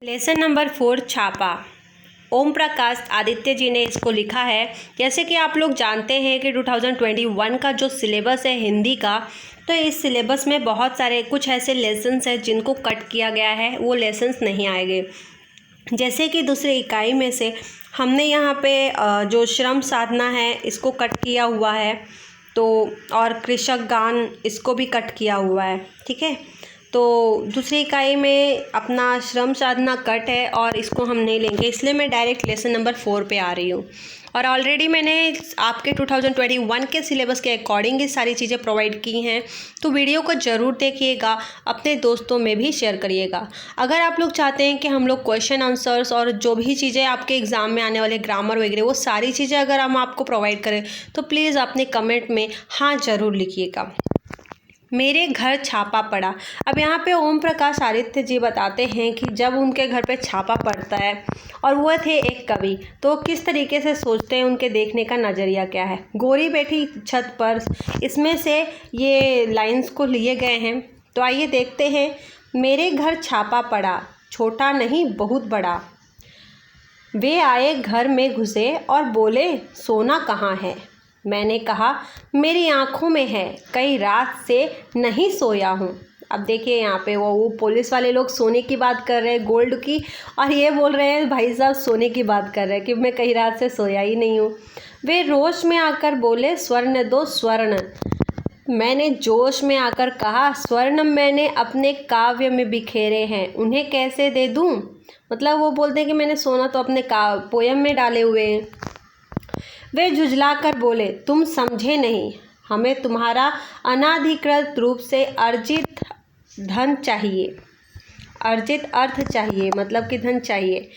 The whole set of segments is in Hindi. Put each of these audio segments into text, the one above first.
लेसन नंबर 4 छापा। ओम प्रकाश आदित्य जी ने इसको लिखा है। जैसे कि आप लोग जानते हैं कि 2021 का जो सिलेबस है हिंदी का, तो इस सिलेबस में बहुत सारे कुछ ऐसे लेसन्स हैं जिनको कट किया गया है, वो लेसन्स नहीं आएंगे। जैसे कि दूसरी इकाई में से हमने यहाँ पे जो श्रम साधना है इसको कट किया हुआ है, तो और कृषक गान इसको भी कट किया हुआ है। ठीक है, तो दूसरी इकाई में अपना श्रम साधना कट है और इसको हम नहीं लेंगे, इसलिए मैं डायरेक्ट लेसन नंबर 4 पे आ रही हूँ। और ऑलरेडी मैंने आपके 2021 के सिलेबस के अकॉर्डिंग ये सारी चीज़ें प्रोवाइड की हैं, तो वीडियो को ज़रूर देखिएगा, अपने दोस्तों में भी शेयर करिएगा। अगर आप लोग चाहते हैं कि हम लोग क्वेश्चन आंसर्स और जो भी चीज़ें आपके एग्ज़ाम में आने वाले ग्रामर वगैरह वो सारी चीज़ें अगर हम आपको प्रोवाइड करें, तो प्लीज़ अपने कमेंट में हाँ ज़रूर लिखिएगा। मेरे घर छापा पड़ा। अब यहाँ पे ओम प्रकाश आदित्य जी बताते हैं कि जब उनके घर पे छापा पड़ता है और वो थे एक कवि, तो किस तरीके से सोचते हैं, उनके देखने का नज़रिया क्या है। गोरी बैठी छत पर, इसमें से ये लाइंस को लिए गए हैं, तो आइए देखते हैं। मेरे घर छापा पड़ा, छोटा नहीं बहुत बड़ा। वे आए घर में घुसे और बोले सोना कहाँ है। मैंने कहा मेरी आँखों में है, कई रात से नहीं सोया हूँ। अब देखिए यहाँ पे वो पुलिस वाले लोग सोने की बात कर रहे हैं, गोल्ड की, और ये बोल रहे हैं भाई साहब सोने की बात कर रहे हैं कि मैं कई रात से सोया ही नहीं हूँ। वे रोश में आकर बोले स्वर्ण दो स्वर्ण। मैंने जोश में आकर कहा स्वर्ण मैंने अपने काव्य में बिखेरे हैं, उन्हें कैसे दे दूँ। मतलब वो बोलते हैं कि मैंने सोना तो अपने पोयम में डाले हुए हैं। वे झुझलाकर बोले तुम समझे नहीं, हमें तुम्हारा अनाधिकृत रूप से अर्जित धन चाहिए, अर्जित अर्थ चाहिए, मतलब कि धन चाहिए।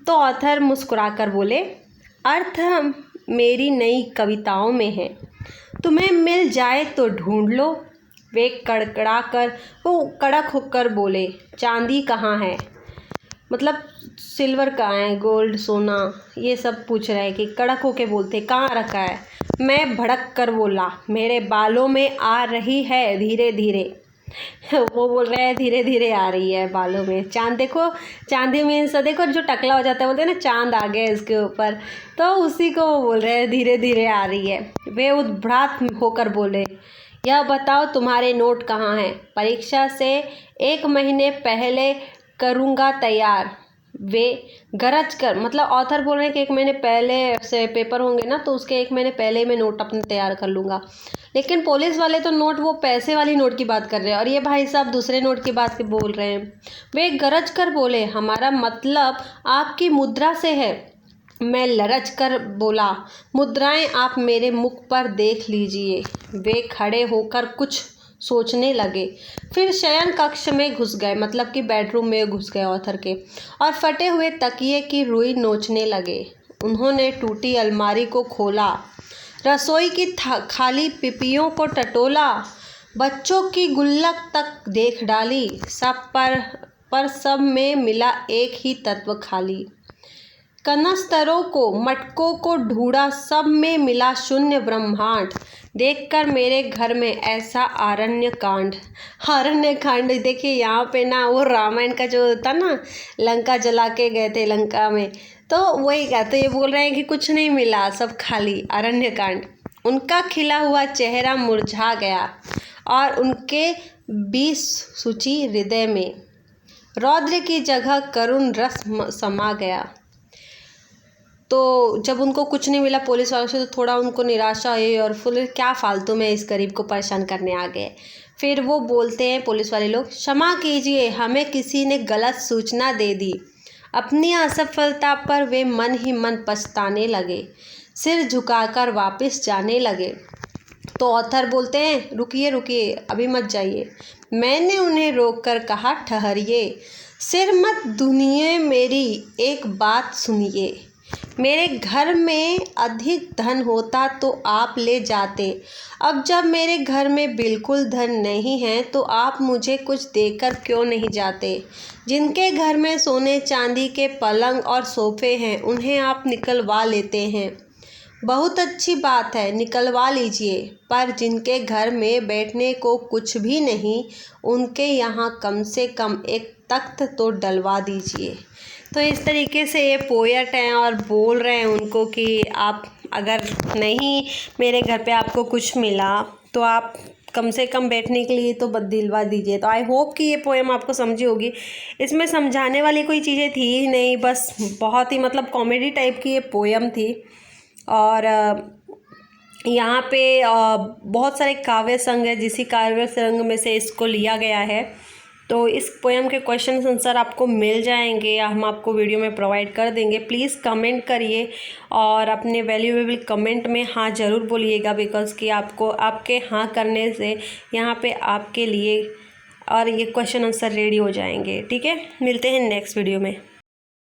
तो ऑथर मुस्कुराकर बोले अर्थ मेरी नई कविताओं में है, तुम्हें मिल जाए तो ढूंढ लो। वे वो कड़क होकर बोले चांदी कहाँ है, मतलब सिल्वर कहाँ है, गोल्ड सोना ये सब पूछ रहे हैं कि कड़क होके बोलते कहाँ रखा है। मैं भड़क कर बोला मेरे बालों में आ रही है धीरे धीरे। वो बोल रहे हैं धीरे धीरे आ रही है बालों में। चांद देखो, चांदी मीन्स देखो जो टकला हो जाता है, बोलते हैं ना चांद आ गया इसके ऊपर, तो उसी को वो बोल रहे हैं धीरे धीरे आ रही है। वे उद्भ्रात होकर बोले यह बताओ तुम्हारे नोट कहाँ हैं, परीक्षा से 1 महीने पहले करूँगा तैयार। वे गरज कर, मतलब ऑथर बोल रहे हैं कि 1 महीने पहले से पेपर होंगे ना, तो उसके 1 महीने पहले मैं नोट अपने तैयार कर लूँगा। लेकिन पुलिस वाले तो नोट, वो पैसे वाली नोट की बात कर रहे हैं और ये भाई साहब दूसरे नोट की बात बोल रहे हैं। वे गरज कर बोले हमारा मतलब आपकी मुद्रा से है। मैं लरज कर बोला मुद्राएं आप मेरे मुख पर देख लीजिए। वे खड़े होकर कुछ सोचने लगे, फिर शयन कक्ष में घुस गए, मतलब कि बेडरूम में घुस गए ऑथर के, और फटे हुए तकिए की रुई नोचने लगे। उन्होंने टूटी अलमारी को खोला, रसोई की खाली पिपियों को टटोला, बच्चों की गुल्लक तक देख डाली, सब पर सब में मिला एक ही तत्व खाली। कनस्तरों को मटकों को ढूंढा, सब में मिला शून्य ब्रह्मांड। देखकर मेरे घर में ऐसा आरण्य कांड देखिए यहाँ पे ना वो रामायण का जो होता ना, लंका जला के गए थे लंका में, तो वही कहते ये बोल रहे हैं कि कुछ नहीं मिला, सब खाली, अरण्य कांड। उनका खिला हुआ चेहरा मुरझा गया और उनके 20 सूची हृदय में रौद्र की जगह करुण रस समा गया। तो जब उनको कुछ नहीं मिला पुलिस वालों से, तो थोड़ा उनको निराशा हुई और फिर क्या फालतू में इस गरीब को परेशान करने आ गए। फिर वो बोलते हैं पुलिस वाले लोग क्षमा कीजिए, हमें किसी ने गलत सूचना दे दी। अपनी असफलता पर वे मन ही मन पछताने लगे, सिर झुकाकर वापस जाने लगे। तो ऑथर बोलते हैं रुकिए रुकिए अभी मत जाइए। मैंने उन्हें रोककर कहा ठहरिए, सिर मत धुनिए, मेरी एक बात सुनिए। मेरे घर में अधिक धन होता तो आप ले जाते, अब जब मेरे घर में बिल्कुल धन नहीं है तो आप मुझे कुछ देकर क्यों नहीं जाते। जिनके घर में सोने चांदी के पलंग और सोफे हैं उन्हें आप निकलवा लेते हैं, बहुत अच्छी बात है, निकलवा लीजिए, पर जिनके घर में बैठने को कुछ भी नहीं, उनके यहाँ कम से कम एक तख्त तो डलवा दीजिए। तो इस तरीके से ये पोएट हैं और बोल रहे हैं उनको कि आप अगर नहीं मेरे घर पे आपको कुछ मिला तो आप कम से कम बैठने के लिए तो दिलवा दीजिए। तो आई होप कि ये पोएम आपको समझी होगी। इसमें समझाने वाली कोई चीज़ें थी ही नहीं, बस बहुत ही मतलब कॉमेडी टाइप की ये पोएम थी। और यहाँ पे बहुत सारे काव्य संघ है, जिसी काव्य संघ में से इसको लिया गया है। तो इस पोएम के क्वेश्चन आंसर आपको मिल जाएंगे, हम आपको वीडियो में प्रोवाइड कर देंगे। प्लीज़ कमेंट करिए और अपने वैल्यूएबल कमेंट में हाँ ज़रूर बोलिएगा, बिकॉज़ कि आपको आपके हाँ करने से यहाँ पे आपके लिए और ये क्वेश्चन आंसर रेडी हो जाएंगे। ठीक है, मिलते हैं नेक्स्ट वीडियो में।